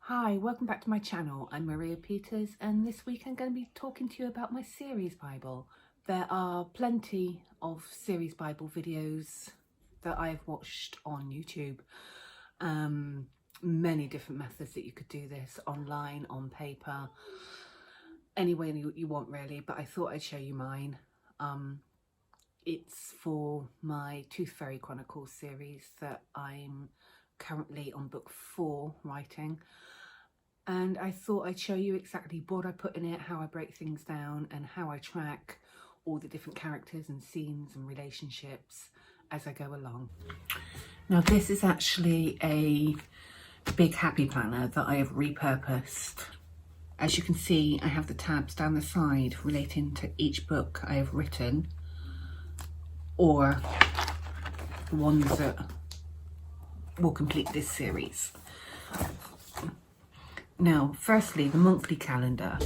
Hi, welcome back to my channel. I'm Maria Peters, and this week I'm going to be talking to you about my series Bible. There are plenty of series Bible videos that I've watched on YouTube. Many different methods that you could do this, online, on paper, any way you want really, but I thought I'd show you mine. It's for my Tooth Fairy Chronicles series that I'm currently on book 4 writing. And I thought I'd show you exactly what I put in it, how I break things down, and how I track all the different characters and scenes and relationships as I go along. Now this is actually a big happy planner that I have repurposed. As you can see, I have the tabs down the side relating to each book I have written, or the ones that will complete this series. Now, firstly, the monthly calendar.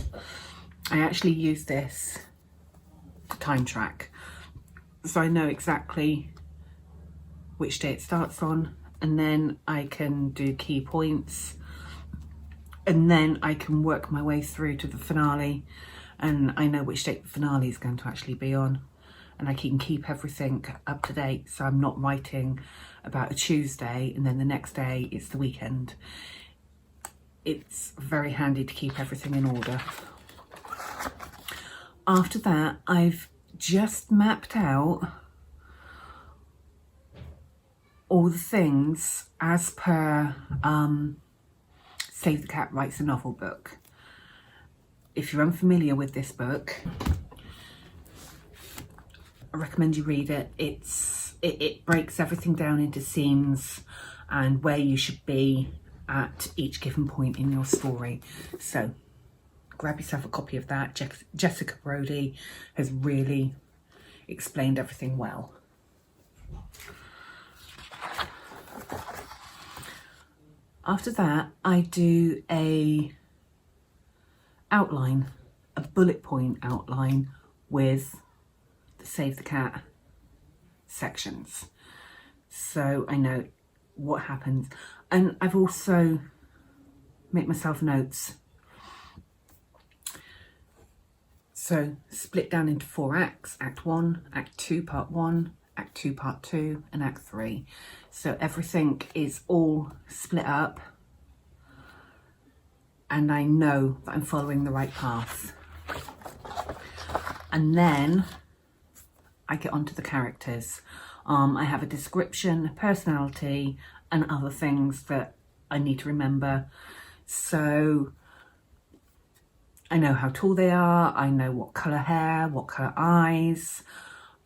I actually use this to time track, so I know exactly which day it starts on, and then I can do key points, and then I can work my way through to the finale, and I know which date the finale is going to actually be on, and I can keep everything up to date, so I'm not writing about a Tuesday and then the next day it's the weekend. It's very handy to keep everything in order. After that, I've just mapped out all the things as per Save the Cat Writes a Novel book. If you're unfamiliar with this book, I recommend you read it. It breaks everything down into scenes and where you should be at each given point in your story. So grab yourself a copy of that. Jessica Brody has really explained everything well. After that, I do a outline, a bullet point outline with the Save the Cat sections, so I know what happens. And I've also made myself notes. So split down into 4 acts: Act 1, Act 2, Part 1, Act 2, Part 2, and Act 3. So everything is all split up, and I know that I'm following the right path. And then I get onto the characters. I have a description, a personality, and other things that I need to remember. So I know how tall they are, I know what colour hair, what colour eyes,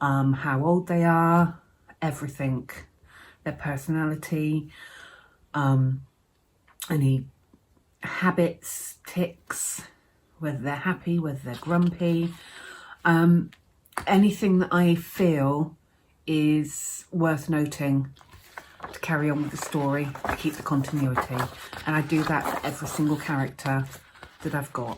how old they are, everything, their personality, any habits, tics, whether they're happy, whether they're grumpy, anything that I feel is worth noting to carry on with the story, to keep the continuity. And I do that for every single character that I've got.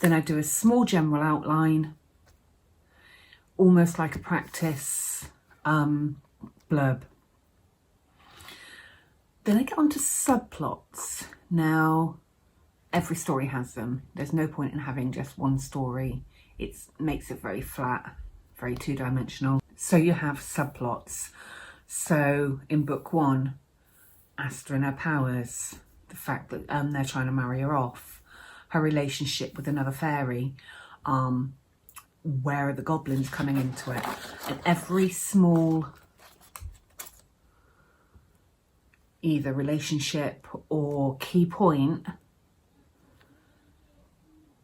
Then I do a small general outline, almost like a practice blurb. Then I get on to subplots. Now, every story has them. There's no point in having just one story. It makes it very flat, very two-dimensional. So you have subplots. So in book 1, Asta and her powers, the fact that they're trying to marry her off, her relationship with another fairy, where are the goblins coming into it, and every small either relationship or key point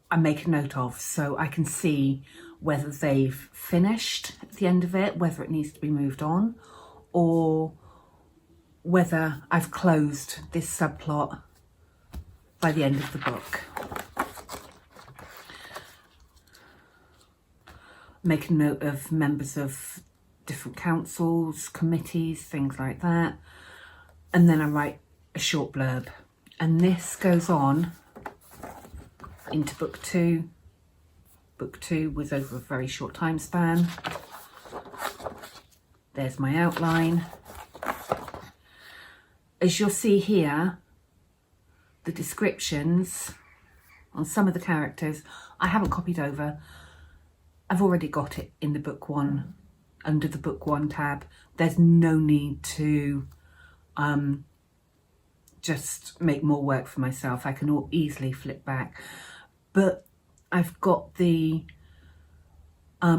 I make a note of, so I can see whether they've finished at the end of it, whether it needs to be moved on, or whether I've closed this subplot by the end of the book. Make a note of members of different councils, committees, things like that, and then I write a short blurb. And this goes on into book 2. Book 2 was over a very short time span. There's my outline. As you'll see here, the descriptions on some of the characters I haven't copied over. I've already got it in the book one, under the book one tab. There's no need to just make more work for myself. I can easily flip back, but I've got the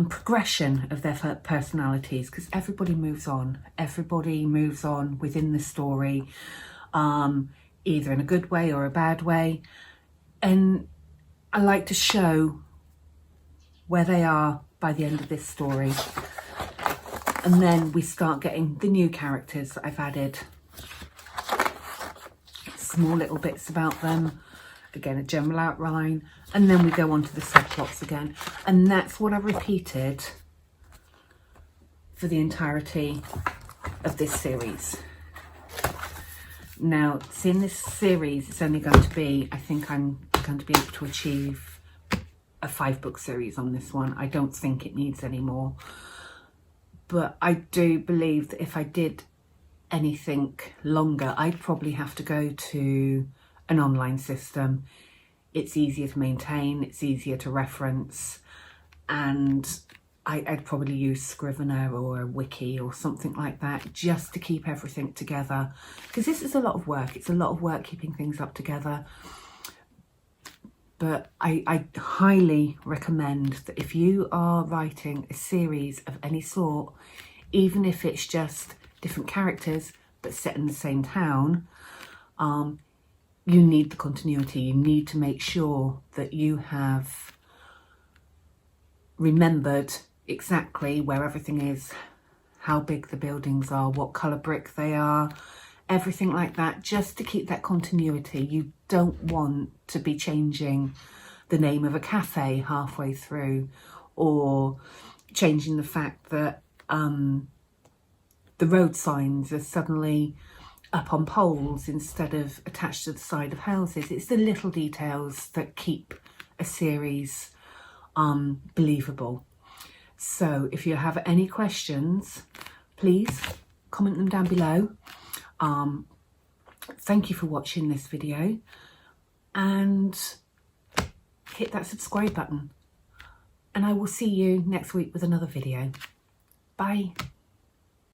progression of their personalities, because everybody moves on. Everybody moves on within the story, either in a good way or a bad way. And I like to show where they are by the end of this story. And then we start getting the new characters that I've added. Small little bits about them. Again, a general outline. And then we go on to the subplots again. And that's what I've repeated for the entirety of this series. Now, seeing this series, it's only going to be, I think I'm going to be able to achieve a 5-book series on this one. I don't think it needs any more. But I do believe that if I did anything longer, I'd probably have to go to an online system. It's easier to maintain, it's easier to reference, and I'd probably use Scrivener or a wiki or something like that just to keep everything together, because this is a lot of work. It's a lot of work keeping things up together. But I highly recommend that if you are writing a series of any sort, even if it's just different characters but set in the same town, you need the continuity. You need to make sure that you have remembered exactly where everything is, how big the buildings are, what colour brick they are, everything like that, just to keep that continuity. You don't want to be changing the name of a cafe halfway through, or changing the fact that the road signs are suddenly up on poles instead of attached to the side of houses. It's the little details that keep a series believable. So if you have any questions, please comment them down below. Thank you for watching this video, and hit that subscribe button, and I will see you next week with another video. Bye.